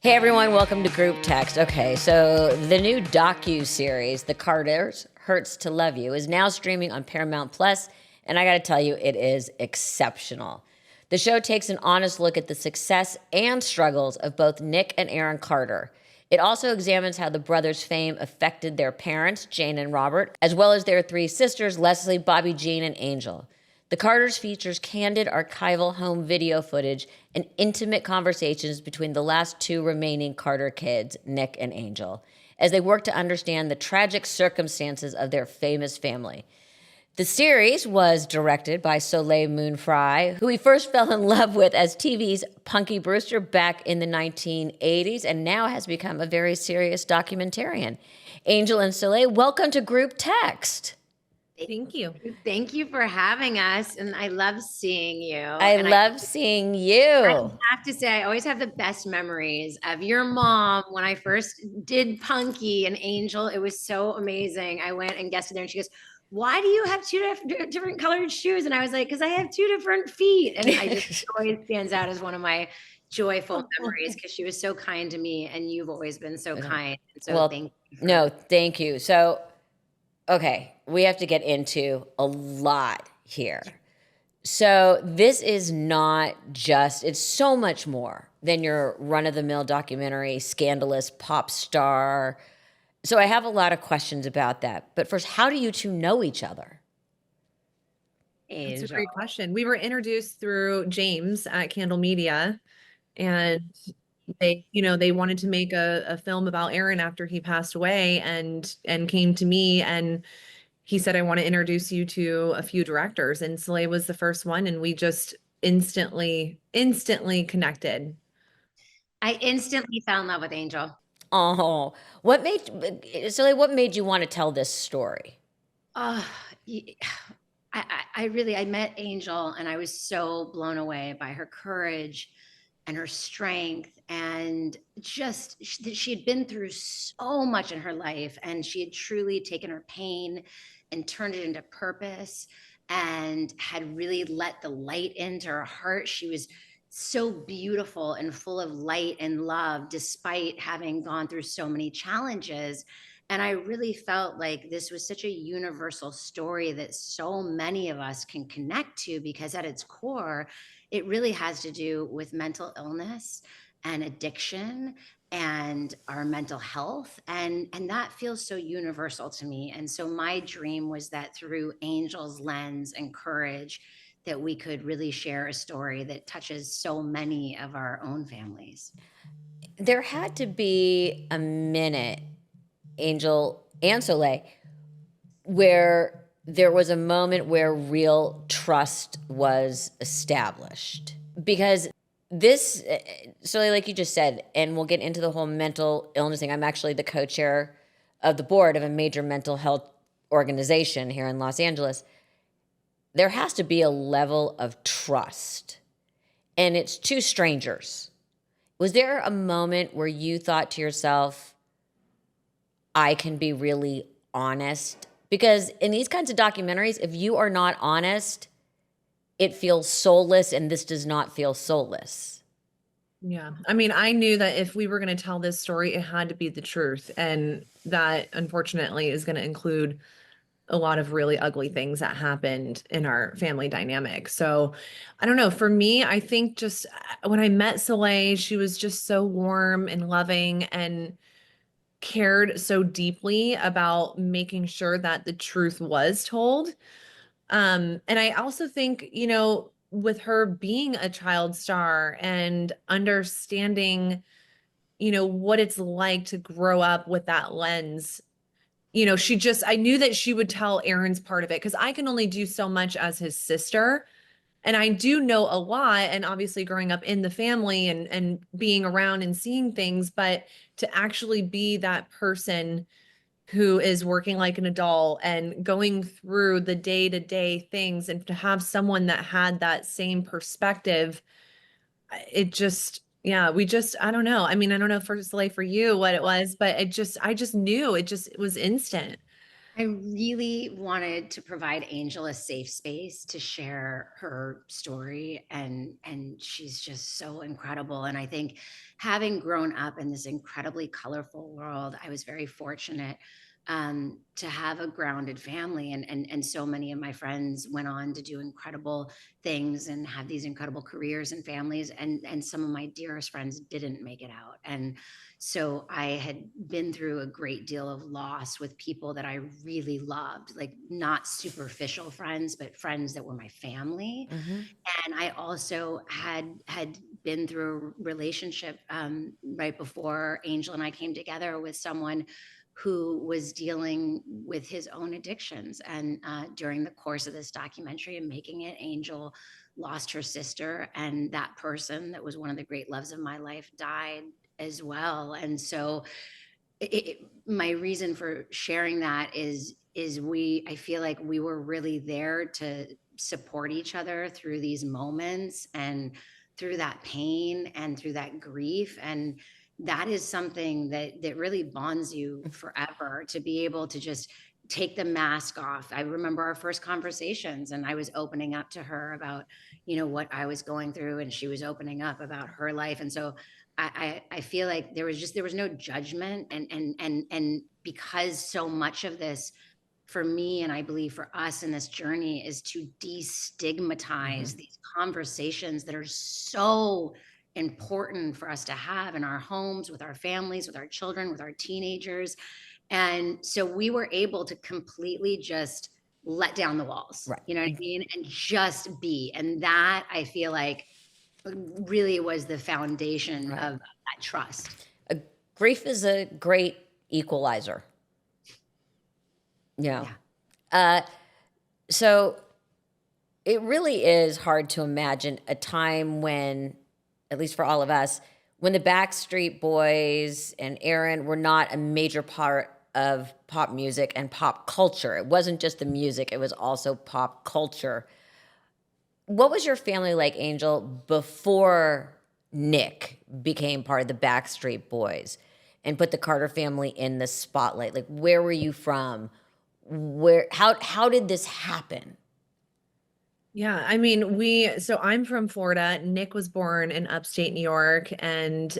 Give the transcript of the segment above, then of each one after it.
Hey everyone, welcome to Group Text. Okay, so the new Docuseries, The Carters, Hurts to Love You, is now streaming on Paramount Plus, and I gotta tell you, it is exceptional. The show takes an honest look at the success and struggles of both Nick and Aaron Carter. It also examines how the brothers' fame affected their parents, Jane and Robert, as well as their three sisters, Leslie, Bobbie Jean, and Angel. The Carters features candid archival home video footage and intimate conversations between the last two remaining Carter kids, Nick and Angel, as they work to understand the tragic circumstances of their famous family. The series was directed by Soleil Moon Frye, who he first fell in love with as TV's Punky Brewster back in the 1980s and now has become a very serious documentarian. Angel and Soleil, welcome to Group Text. Thank you. Thank you for having us. And I love seeing you. I love seeing you. I have to say, I always have the best memories of your mom when I first did Punky and Angel. It was so amazing. I went and guested there and she goes, why do you have two different colored shoes? And I was like, because I have two different feet. And I just always stands out as one of my joyful memories because she was so kind to me and you've always been so kind. So well, thank you. No, thank you. So, okay, we have to get into a lot here. So this is not just, it's so much more than your run-of-the-mill documentary, scandalous pop star. So I have a lot of questions about that. But first, how do you two know each other? That's a great question. We were introduced through James at Candle Media, and they wanted to make a film about Aaron after he passed away and came to me and he said, I want to introduce you to a few directors. And Soleil was the first one. And we just instantly connected. I instantly fell in love with Angel. Oh, what made you want to tell this story? I met Angel and I was so blown away by her courage and her strength and just she had been through so much in her life and she had truly taken her pain and turned it into purpose and had really let the light into her heart. She was so beautiful and full of light and love despite having gone through so many challenges. And I really felt like this was such a universal story that so many of us can connect to because at its core, it really has to do with mental illness and addiction and our mental health. And that feels so universal to me. And so my dream was that through Angel's lens and courage, that we could really share a story that touches so many of our own families. There had to be a minute, Angel and Soleil, where there was a moment where real trust was established. Because this, Soleil, like you just said, and we'll get into the whole mental illness thing. I'm actually the co-chair of the board of a major mental health organization here in Los Angeles. There has to be a level of trust, and it's two strangers. Was there a moment where you thought to yourself, I can be really honest? Because in these kinds of documentaries, if you are not honest, it feels soulless, and this does not feel soulless. Yeah. I mean, I knew that if we were going to tell this story, it had to be the truth. And that unfortunately is going to include a lot of really ugly things that happened in our family dynamic. So I don't know. For me, I think just when I met Soleil, she was just so warm and loving and cared so deeply about making sure that the truth was told. And I also think, with her being a child star and understanding, what it's like to grow up with that lens, I knew that she would tell Aaron's part of it because I can only do so much as his sister. And I do know a lot, and obviously growing up in the family and being around and seeing things, but to actually be that person who is working like an adult and going through the day-to-day things and to have someone that had that same perspective, it just, yeah, I don't know. I mean, I don't know for Soleil for you what it was, but I just knew it was instant. I really wanted to provide Angel a safe space to share her story, and she's just so incredible. And I think having grown up in this incredibly colorful world, I was very fortunate to have a grounded family, and so many of my friends went on to do incredible things and have these incredible careers and families, and some of my dearest friends didn't make it out. And so I had been through a great deal of loss with people that I really loved, like not superficial friends, but friends that were my family. Mm-hmm. And I also had been through a relationship right before Angel and I came together with someone who was dealing with his own addictions. And during the course of this documentary and making it, Angel lost her sister, and that person that was one of the great loves of my life died as well. And so my reason for sharing that is I feel like we were really there to support each other through these moments and through that pain and through that grief. And that is something that really bonds you forever, to be able to just take the mask off. I remember our first conversations, and I was opening up to her about, what I was going through, and she was opening up about her life. And so I feel like there was no judgment, and because so much of this for me, and I believe for us in this journey, is to destigmatize these conversations that are so important for us to have in our homes, with our families, with our children, with our teenagers. And so we were able to completely just let down the walls, Right. you know what I mean? And just be. And that, I feel like, really was the foundation Right. of that trust. Grief is a great equalizer. Yeah. Yeah. So it really is hard to imagine a time when, at least for all of us, when the Backstreet Boys and Aaron were not a major part of pop music and pop culture. It wasn't just the music, it was also pop culture. What was your family like, Angel, before Nick became part of the Backstreet Boys and put the Carter family in the spotlight? Like, where were you from? How did this happen? Yeah, I mean, so I'm from Florida. Nick was born in upstate New York, and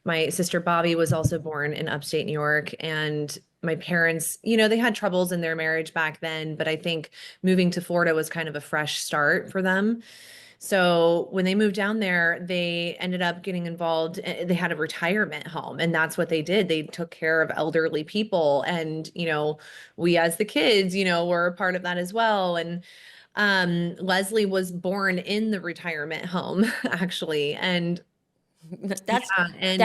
my sister Bobbie was also born in upstate New York. And my parents, they had troubles in their marriage back then, but I think moving to Florida was kind of a fresh start for them. So when they moved down there, they ended up getting involved. They had a retirement home, and that's what they did. They took care of elderly people. And, we as the kids, were a part of that as well. And Leslie was born in the retirement home, actually. And That's yeah, and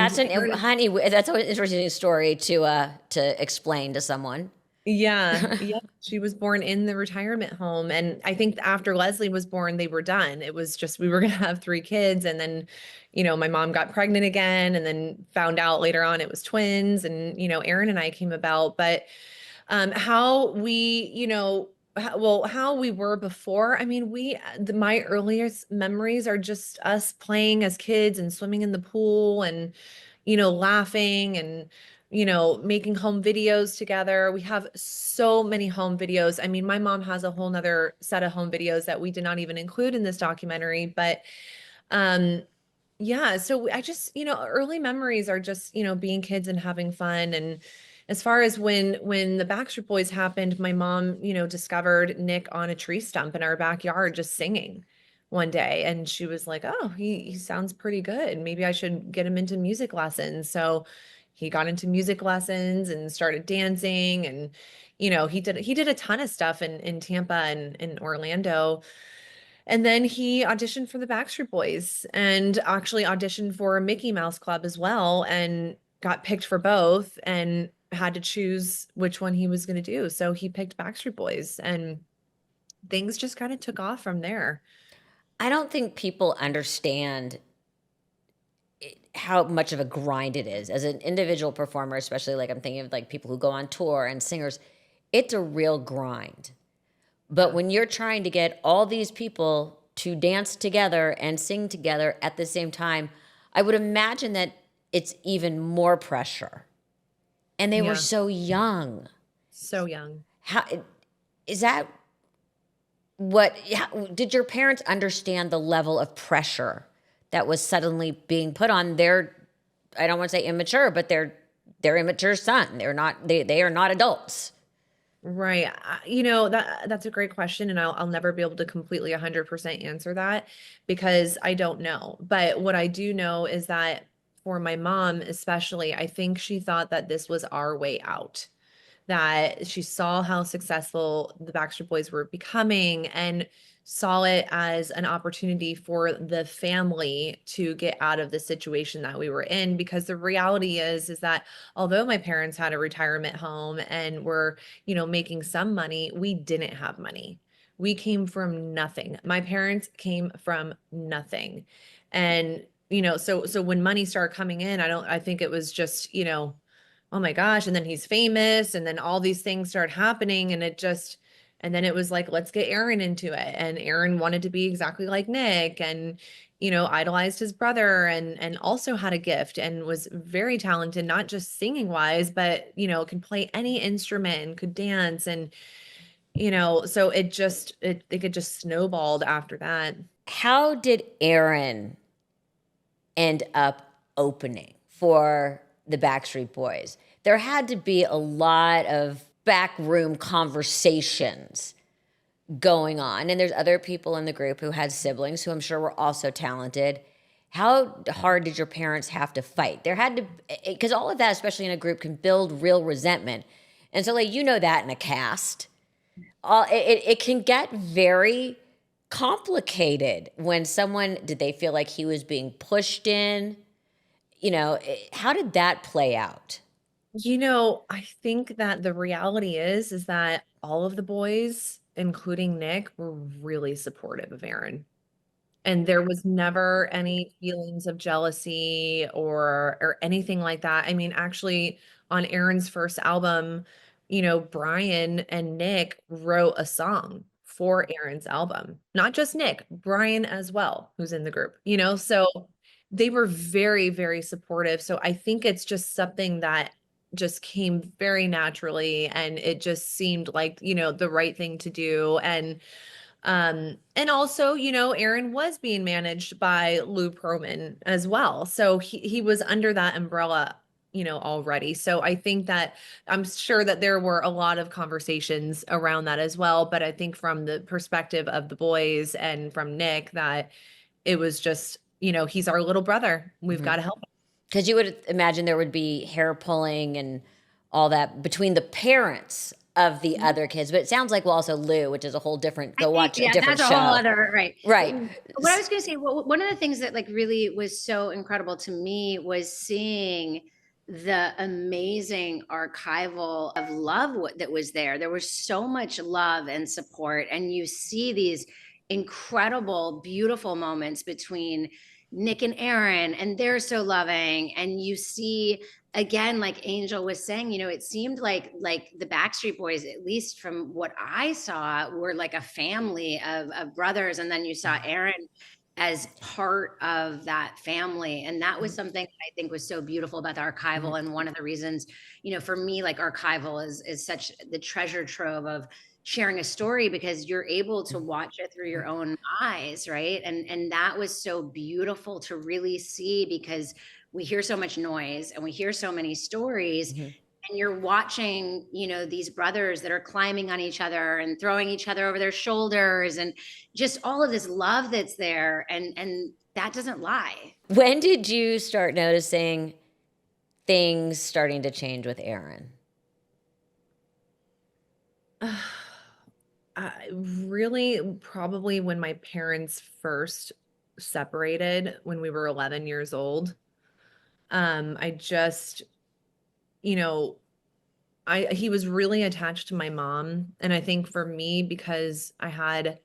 honey. That's an interesting story to explain to someone. yeah, she was born in the retirement home. And I think after Leslie was born, they were done. It was just, we were going to have 3 kids. And then, my mom got pregnant again, and then found out later on it was twins. And, Aaron and I came about. But how we, how we were before. I mean, my earliest memories are just us playing as kids and swimming in the pool and, laughing and, making home videos together. We have so many home videos. I mean, my mom has a whole nother set of home videos that we did not even include in this documentary, but, yeah, so I just, early memories are just, being kids and having fun. And as far as when the Backstreet Boys happened, my mom, discovered Nick on a tree stump in our backyard just singing one day. And she was like, "Oh, he sounds pretty good. Maybe I should get him into music lessons." So he got into music lessons and started dancing. And, he did a ton of stuff in Tampa and in Orlando. And then he auditioned for the Backstreet Boys and actually auditioned for Mickey Mouse Club as well, and got picked for both and had to choose which one he was going to do. So he picked Backstreet Boys, and things just kind of took off from there. I don't think people understand how much of a grind it is as an individual performer, especially like I'm thinking of like people who go on tour and singers. It's a real grind. But when you're trying to get all these people to dance together and sing together at the same time, I would imagine that it's even more pressure. And they were Yeah. so young. So young. How is that? What did your parents understand the level of pressure that was suddenly being put on their, I don't want to say immature, but their immature son? They are not adults. Right. That's a great question, and I'll never be able to completely 100% answer that because I don't know. But what I do know is that for my mom, especially, I think she thought that this was our way out, that she saw how successful the Backstreet Boys were becoming and saw it as an opportunity for the family to get out of the situation that we were in. Because the reality is that although my parents had a retirement home and were, making some money, we didn't have money. We came from nothing. My parents came from nothing. And so when money started coming in, I think it was just, oh my gosh, and then he's famous, and then all these things start happening, and then it was like, let's get Aaron into it. And Aaron wanted to be exactly like Nick, and idolized his brother, and also had a gift and was very talented, not just singing wise, but could play any instrument and could dance. And so it just snowballed after that. How did Aaron end up opening for the Backstreet Boys? There had to be a lot of backroom conversations going on. And there's other people in the group who had siblings who I'm sure were also talented. How hard did your parents have to fight? There had to, because all of that, especially in a group, can build real resentment. And so, like, that in a cast, it can get very complicated when did they feel like he was being pushed in? How did that play out? I think that the reality is that all of the boys, including Nick, were really supportive of Aaron. And there was never any feelings of jealousy or anything like that. I mean, actually, on Aaron's first album, Brian and Nick wrote a song for Aaron's album. Not just Nick, Brian as well, who's in the group, so they were very, very supportive. So I think it's just something that just came very naturally, and it just seemed like, the right thing to do. And also, Aaron was being managed by Lou Pearlman as well. So he was under that umbrella, already. So I think that I'm sure that there were a lot of conversations around that as well. But I think from the perspective of the boys and from Nick, that it was just, he's our little brother. We've got to help him. Because you would imagine there would be hair pulling and all that between the parents of the other kids, but it sounds like also Lou, which is a whole different. Go watch a different that's show. A whole other right. What I was going to say, one of the things that like really was so incredible to me was seeing the amazing archival of love that was there. There was so much love and support, and you see these incredible, beautiful moments between Nick and Aaron, and they're so loving, and you see again, like Angel was saying, it seemed like the Backstreet Boys, at least from what I saw, were like a family of brothers. And then you saw Aaron as part of that family. And that was something that I think was so beautiful about the archival. And one of the reasons, for me, like archival is such the treasure trove of sharing a story, because you're able to watch it through your own eyes, right? And that was so beautiful to really see, because we hear so much noise and we hear so many stories, and you're watching, these brothers that are climbing on each other and throwing each other over their shoulders, and just all of this love that's there. And that doesn't lie. When did you start noticing things starting to change with Aaron? Really, probably when my parents first separated when we were 11 years old. I just, he was really attached to my mom. And I think for me, because I had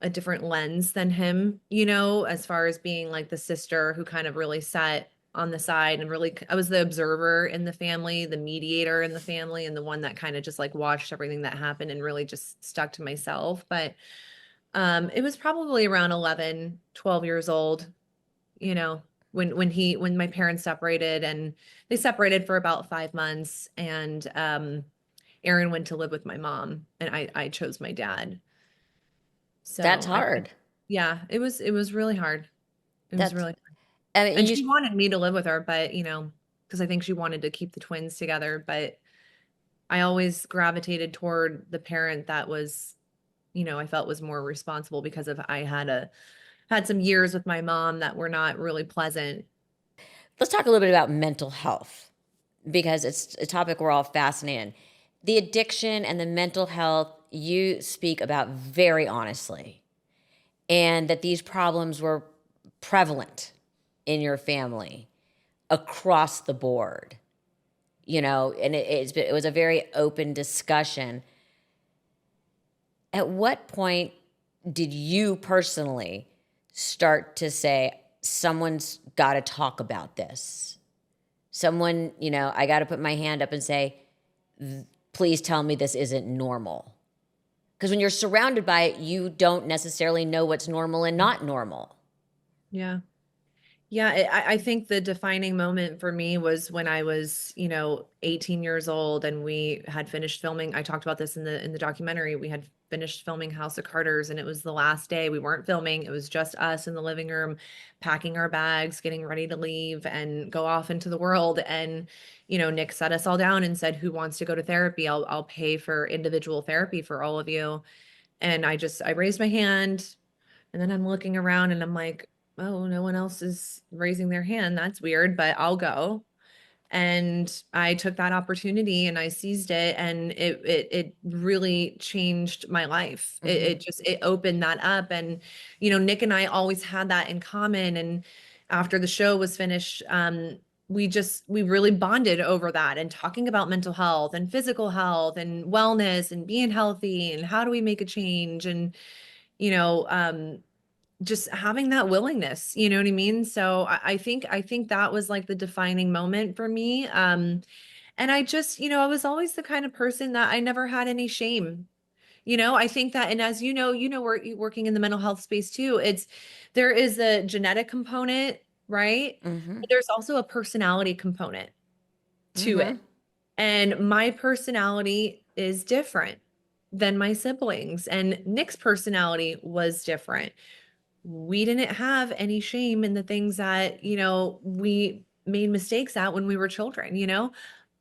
a different lens than him, as far as being like the sister who kind of really sat on the side and really, I was the observer in the family, the mediator in the family, and the one that kind of just like watched everything that happened and really just stuck to myself. But it was probably around 11, 12 years old, when my parents separated, and they separated for about 5 months. And Aaron went to live with my mom, and I chose my dad. So That's hard. yeah, it was really hard. It was That's, really hard. I mean, And she wanted me to live with her, but because I think she wanted to keep the twins together, but I always gravitated toward the parent that was, I felt was more responsible because of I had some years with my mom that were not really pleasant. let's talk a little bit about mental health because it's a topic we're all fascinated in. The addiction and the mental health you speak about very honestly, and that these problems were prevalent in your family across the board, and it was a very open discussion. At what point did you personally start to say, someone's got to talk about this? Someone, I got to put my hand up and say, please tell me this isn't normal. Because when you're surrounded by it, you don't necessarily know what's normal and not normal. Yeah. Yeah, I think the defining moment for me was when I was, 18 years old and we had finished filming. I talked about this in the documentary. We had finished filming House of Carters, and it was the last day. We weren't filming. It was just us in the living room, packing our bags, getting ready to leave and go off into the world. And, Nick sat us all down and said, "Who wants to go to therapy? I'll pay for individual therapy for all of you." And I raised my hand, and then I'm looking around and I'm like, oh, no one else is raising their hand. That's weird, but I'll go. And I took that opportunity and I seized it, and it really changed my life. It opened that up. And, Nick and I always had that in common. And after the show was finished, we really bonded over that and talking about mental health and physical health and wellness and being healthy and how do we make a change. And, you know, just having that willingness, you know what I mean? So I think that was like the defining moment for me. And I just, I was always the kind of person that I never had any shame. I think that, and as working in the mental health space too, there is a genetic component, right? Mm-hmm. But there's also a personality component to Mm-hmm. it. And my personality is different than my siblings, and Nick's personality was different. We didn't have any shame in the things that, we made mistakes at when we were children.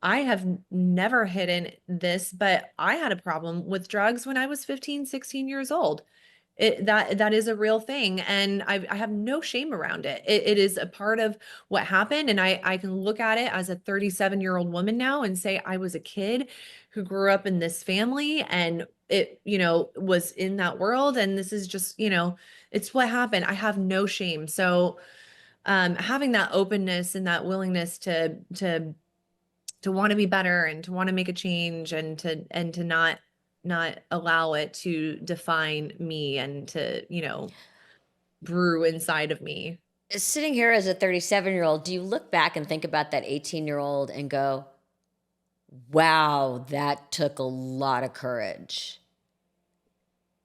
I have never hidden this, but I had a problem with drugs when I was 15, 16 years old. That is a real thing. And I have no shame around it. It is a part of what happened. And I can look at it as a 37-year-old woman now and say, I was a kid who grew up in this family and it, was in that world. And this is just, it's what happened. I have no shame. So, having that openness and that willingness to want to be better and to want to make a change and to not allow it to define me and to, brew inside of me. Sitting here as a 37-year-old, do you look back and think about that 18-year-old and go, wow, that took a lot of courage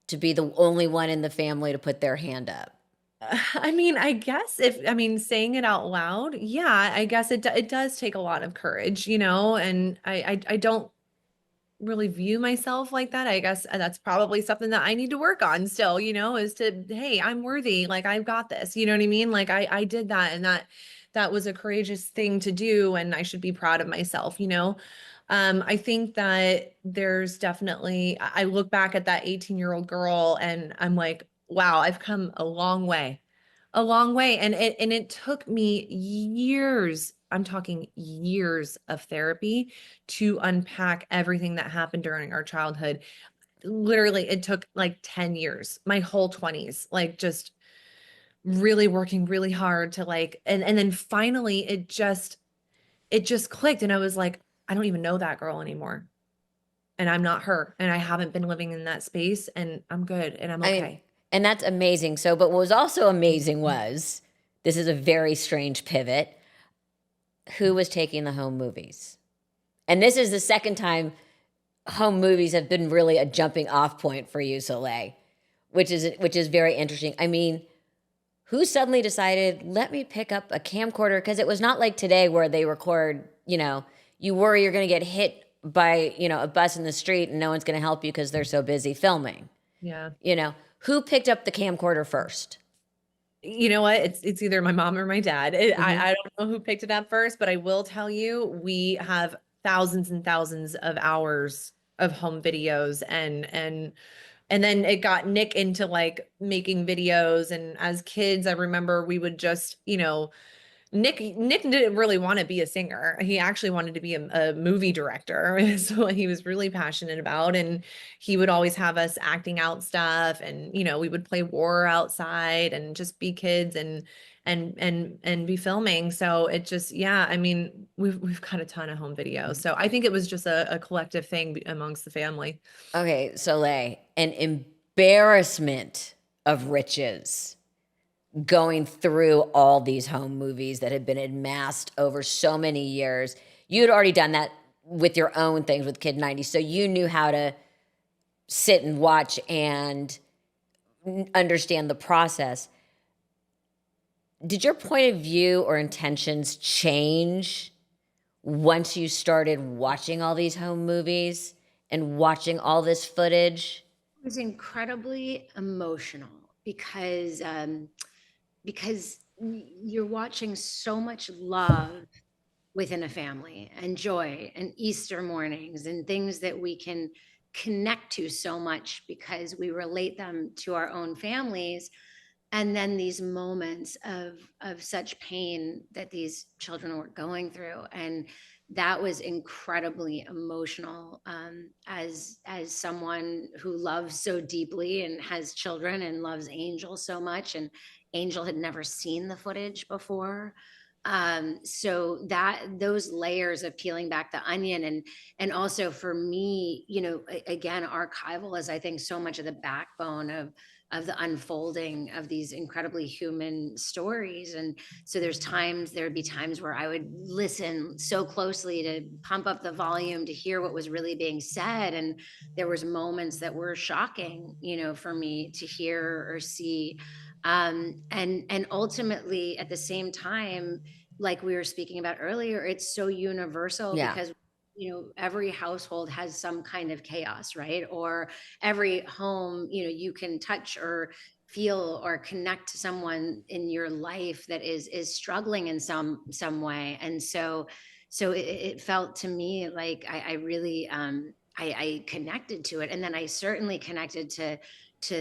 to be the only one in the family to put their hand up? I mean, saying it out loud, yeah, I guess it does take a lot of courage, and I don't really view myself like that. I guess that's probably something that I need to work on still, is to, hey, I'm worthy. Like I've got this, you know what I mean? Like I did that, and that was a courageous thing to do. And I should be proud of myself. I think that there's definitely, I look back at that 18-year-old girl and I'm like, wow, I've come a long way. A long way. And it took me years, I'm talking years of therapy to unpack everything that happened during our childhood. Literally, it took like 10 years, my whole 20s, like just really working really hard to like, and then finally it just clicked. And I was like, I don't even know that girl anymore. And I'm not her. And I haven't been living in that space, and I'm good and I'm I okay. mean, and that's amazing. So, but what was also amazing was, this is a very strange pivot, who was taking the home movies? And this is the second time home movies have been really a jumping off point for you, Soleil, which is very interesting. I mean, who suddenly decided, let me pick up a camcorder? Because it was not like today where they record, you worry you're going to get hit by, a bus in the street and no one's going to help you because they're so busy filming. Yeah. Who picked up the camcorder first? You know what? It's either my mom or my dad. I don't know who picked it up first, but I will tell you, we have thousands and thousands of hours of home videos, and then it got Nick into like making videos. And as kids, I remember we would just, Nick didn't really want to be a singer. He actually wanted to be a movie director. Is what he was really passionate about. And he would always have us acting out stuff, and we would play war outside and just be kids and be filming. So it just, yeah, I mean, we've got a ton of home videos. So I think it was just a collective thing amongst the family. Okay, Soleil, an embarrassment of riches going through all these home movies that had been amassed over so many years. You'd already done that with your own things with Kid 90, so you knew how to sit and watch and understand the process. Did your point of view or intentions change once you started watching all these home movies and watching all this footage? It was incredibly emotional because you're watching so much love within a family, and joy, and Easter mornings, and things that we can connect to so much because we relate them to our own families. And then these moments of such pain that these children were going through, and that was incredibly emotional, as someone who loves so deeply and has children and loves Angel so much, and Angel had never seen the footage before. So that those layers of peeling back the onion, and also for me, again, archival is, I think, so much of the backbone of the unfolding of these incredibly human stories. And so there'd be times where I would listen so closely to pump up the volume to hear what was really being said. And there was moments that were shocking, for me to hear or see. And ultimately at the same time, like we were speaking about earlier, it's so universal. Yeah. Because every household has some kind of chaos, right? Or every home, you can touch or feel or connect to someone in your life that is struggling in some way. And so it felt to me like I really I connected to it. And then I certainly connected to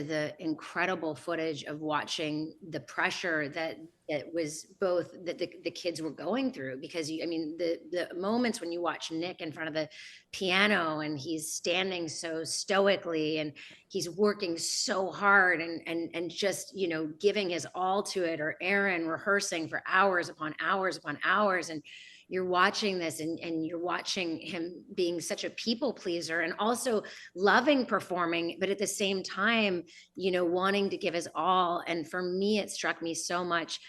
the incredible footage of watching the pressure that it was both that the kids were going through. Because the moments when you watch Nick in front of the piano, and he's standing so stoically, and he's working so hard, and just giving his all to it, or Aaron rehearsing for hours upon hours upon hours, and you're watching this, and you're watching him being such a people pleaser, and also loving performing, but at the same time, wanting to give his all. And for me, it struck me so much,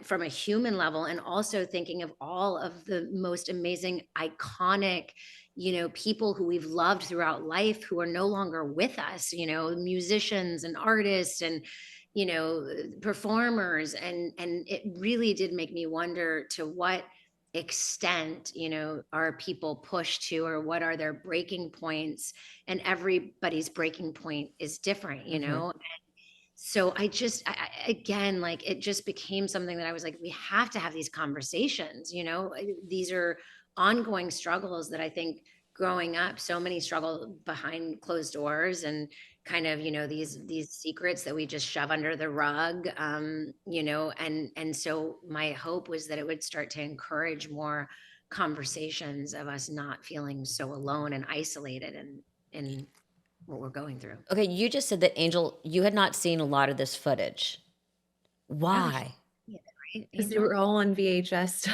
from a human level, and also thinking of all of the most amazing, iconic, people who we've loved throughout life, who are no longer with us, musicians and artists and, performers. And it really did make me wonder to what extent, are people pushed to, or what are their breaking points. And everybody's breaking point is different, So again, like, it just became something that I was like, we have to have these conversations, these are ongoing struggles that I think growing up, so many struggle behind closed doors, and kind of, these secrets that we just shove under the rug, and so my hope was that it would start to encourage more conversations of us not feeling so alone and isolated in what we're going through. Okay, you just said that, Angel, you had not seen a lot of this footage. Why? Yeah, right, Because they Angel? were all on VHS still.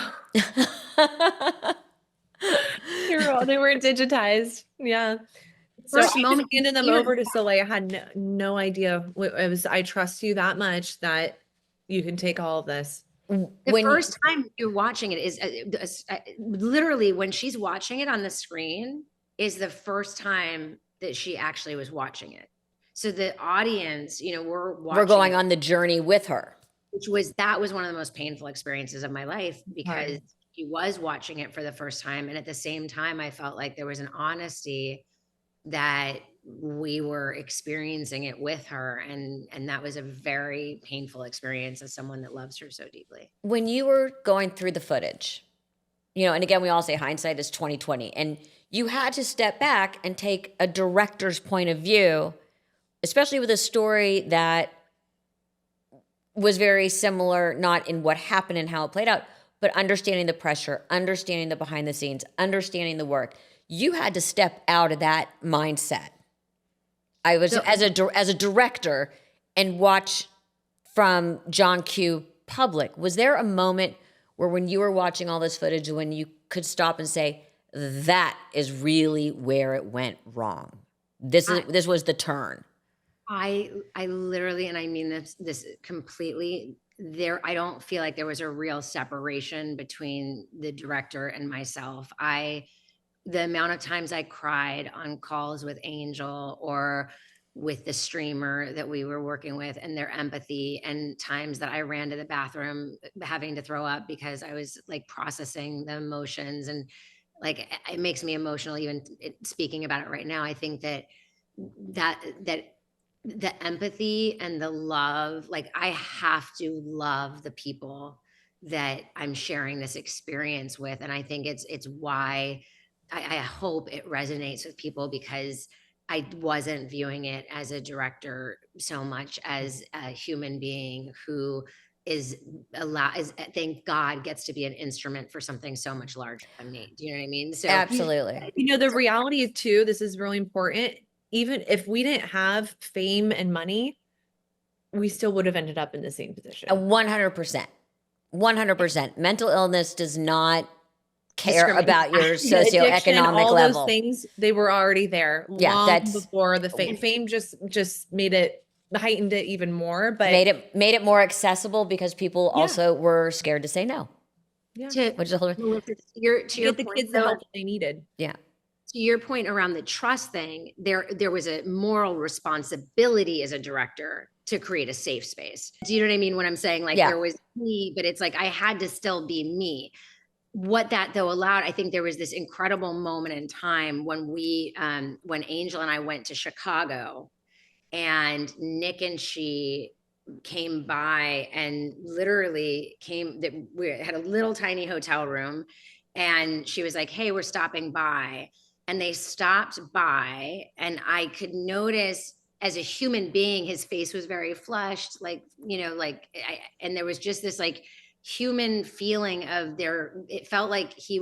They weren't digitized. Yeah. So First I just moment, handed them even- over to Soleil. I had no idea. It was, I trust you that much that you can take all of this. The When first time you're watching it is literally when she's watching it on the screen is the first time that she actually was watching it. So the audience, we're watching we're going it, on the journey with her. that was one of the most painful experiences of my life, because she was watching it for the first time. And at the same time, I felt like there was an honesty that we were experiencing it with her. And that was a very painful experience as someone that loves her so deeply. When you were going through the footage, you know, and again, we all say hindsight is 20/20, and you had to step back and take a director's point of view, especially with a story that was very similar, not in what happened and how it played out, but understanding the pressure, understanding the behind the scenes, understanding the work. You had to step out of that mindset. I was as a director and watch from John Q. public. Was there a moment where when you were watching all this footage, when you could stop and say, that is really where it went wrong? This was the turn. I literally, and I mean this completely, I don't feel like there was a real separation between the director and myself. The amount of times I cried on calls with Angel or with the streamer that we were working with, and their empathy, and times that I ran to the bathroom having to throw up because I was like processing the emotions, and like it makes me emotional even speaking about it right now. I think that the empathy and the love, like I have to love the people that I'm sharing this experience with. And I think it's why I hope it resonates with people, because I wasn't viewing it as a director so much as a human being who thank God, gets to be an instrument for something so much larger than me. Do you know what I mean? So Absolutely. You know, the reality too, this is really important. Even if we didn't have fame and money, we still would have ended up in the same position. 100%. 100%. Mental illness does not care about your socioeconomic Addiction, all level. those things, they were already there long before the fame. Fame just made it, heightened it even more, but made it more accessible because people also were scared to say no. Yeah. Which is a whole to your get the point, kids the help they needed. Yeah. To your point around the trust thing, there was a moral responsibility as a director to create a safe space. Do you know what I mean? When I'm saying like there was me, but it's like I had to still be me. What that though allowed, I think there was this incredible moment in time when when Angel and I went to Chicago, and Nick and she came by and literally we had a little tiny hotel room, and she was like, hey, we're stopping by. And they stopped by, and I could notice as a human being, his face was very flushed, like, you know, like, and there was just this like human feeling of it felt like he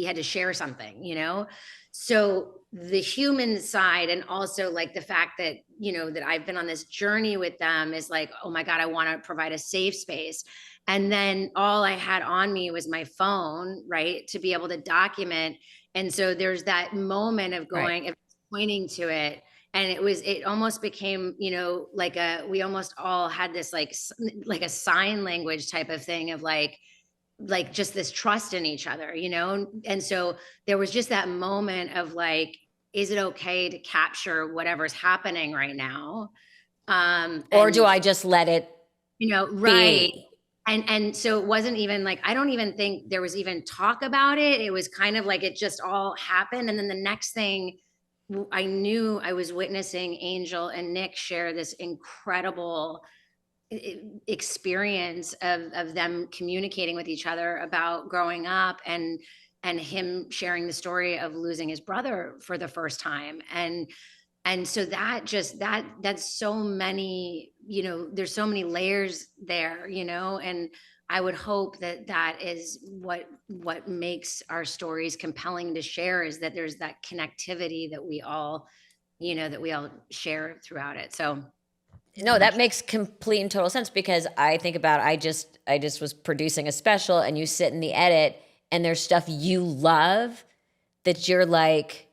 had to share something, you know? So the human side, and also like the fact that, you know, that I've been on this journey with them is like, oh my God, I want to provide a safe space. And then all I had on me was my phone, right, to be able to document. And so there's that moment of going, of pointing to it. And it almost became, you know, like we almost all had this like a sign language type of thing of like just this trust in each other, you know? And so there was just that moment of like, is it okay to capture whatever's happening right now? Or do I just let it, you know, be? And so it wasn't even like, I don't even think there was even talk about it. It was kind of like, it just all happened. And then the next thing I knew, I was witnessing Angel and Nick share this incredible experience of them communicating with each other about growing up, and him sharing the story of losing his brother for the first time. And so that's so many, you know, there's so many layers there, you know, and I would hope that is what makes our stories compelling to share, is that there's that connectivity that we all, you know, that we all share throughout it. So no, that makes complete and total sense, because I think about, I just was producing a special, and you sit in the edit and there's stuff you love that you're like,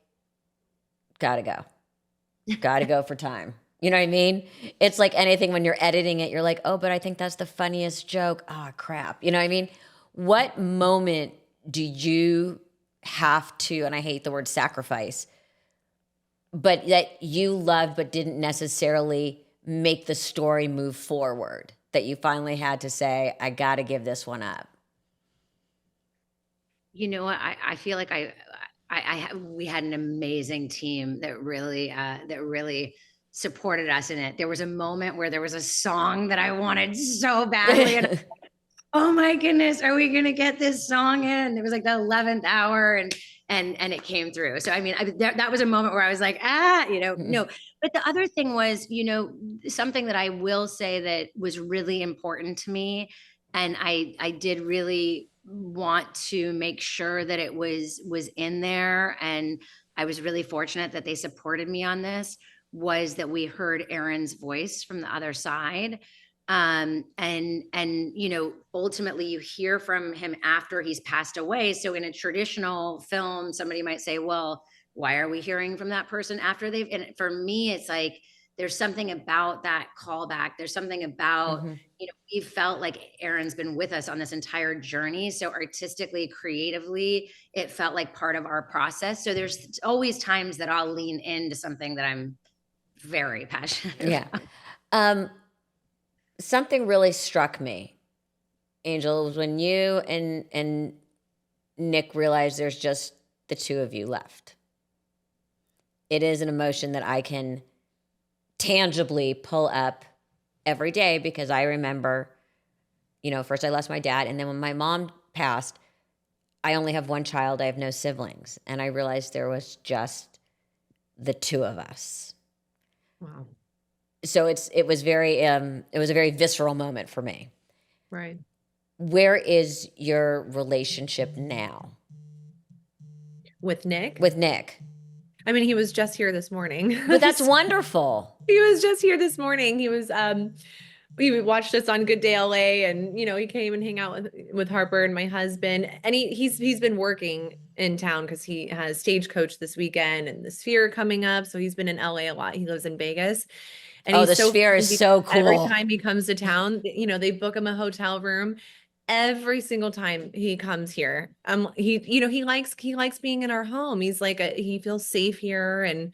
gotta go for time. You know what I mean? It's like anything when you're editing it, you're like, oh, but I think that's the funniest joke. Oh, crap. You know what I mean? What moment do you have to, and I hate the word sacrifice, but that you loved but didn't necessarily make the story move forward, that you finally had to say, I got to give this one up? You know what? I feel like we had an amazing team that really supported us in it. There was a moment where there was a song that I wanted so badly, and oh my goodness, are we gonna get this song in? It was like the 11th hour, and it came through. So I mean, that was a moment where I was like, no. But the other thing was, something that I will say that was really important to me, and I did really want to make sure that it was in there, and I was really fortunate that they supported me on this. Was that we heard Aaron's voice from the other side, and ultimately you hear from him after he's passed away. So in a traditional film, somebody might say, well, why are we hearing from that person after they've, and for me it's like there's something about that callback. There's something about we felt like Aaron's been with us on this entire journey, so artistically, creatively, it felt like part of our process. So there's always times that I'll lean into something that I'm very passionate about. Something really struck me, Angel, was when you and Nick realized there's just the two of you left. It is an emotion that I can tangibly pull up every day, because I remember, first I lost my dad, and then when my mom passed, I only have one child. I have no siblings. And I realized there was just the two of us. Wow. So it was a very visceral moment for me. Right. Where is your relationship now? With Nick? With Nick. I mean, he was just here this morning. But that's wonderful. He was just here this morning. He was he watched us on Good Day LA, and he came and hang out with Harper and my husband. And he's been working in town because he has Stagecoach this weekend and the Sphere coming up. So he's been in LA a lot. He lives in Vegas. And the Sphere is so cool. Every time he comes to town, they book him a hotel room. Every single time he comes here, he likes being in our home. He's like, he feels safe here, and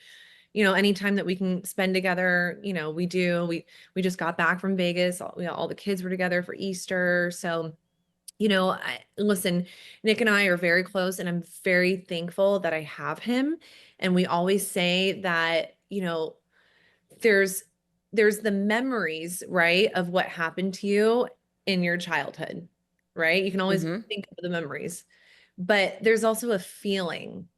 anytime that we can spend together, we do. We just got back from Vegas. All the kids were together for Easter, so listen, Nick and I are very close, and I'm very thankful that I have him. And we always say that there's the memories, right, of what happened to you in your childhood, right? You can always think of the memories, but there's also a feeling,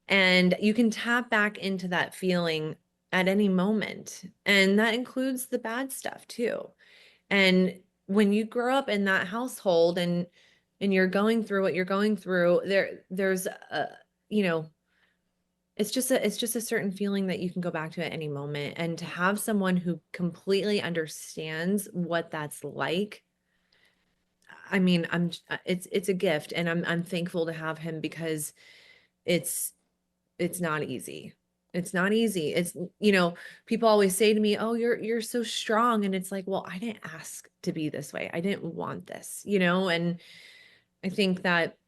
and you can tap back into that feeling at any moment. And that includes the bad stuff too. And when you grow up in that household and you're going through what you're going through, there's it's just a certain feeling that you can go back to at any moment. And to have someone who completely understands what that's like, I mean, it's a gift, and I'm thankful to have him, because it's not easy. It's not easy. It's, people always say to me, oh, you're so strong. And it's like, well, I didn't ask to be this way. I didn't want this, and I think that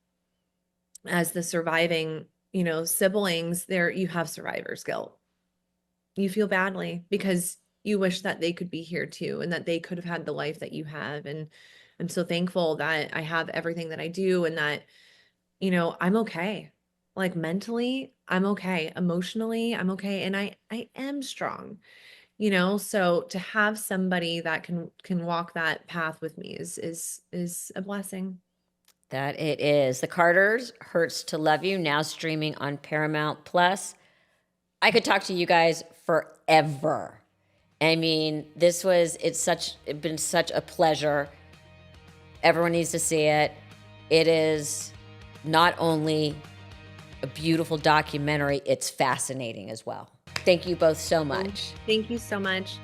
as the surviving, siblings, you have survivor's guilt. You feel badly because you wish that they could be here too, and that they could have had the life that you have. And I'm so thankful that I have everything that I do, and that, I'm okay. Like mentally, I'm okay. Emotionally, I'm okay. And I am strong, so to have somebody that can walk that path with me is a blessing. That it is. The Carters, Hurts to Love You, now streaming on Paramount Plus. I could talk to you guys forever. I mean, it's been such a pleasure. Everyone needs to see it. It is not only a beautiful documentary, it's fascinating as well. Thank you both so much. Thank you so much.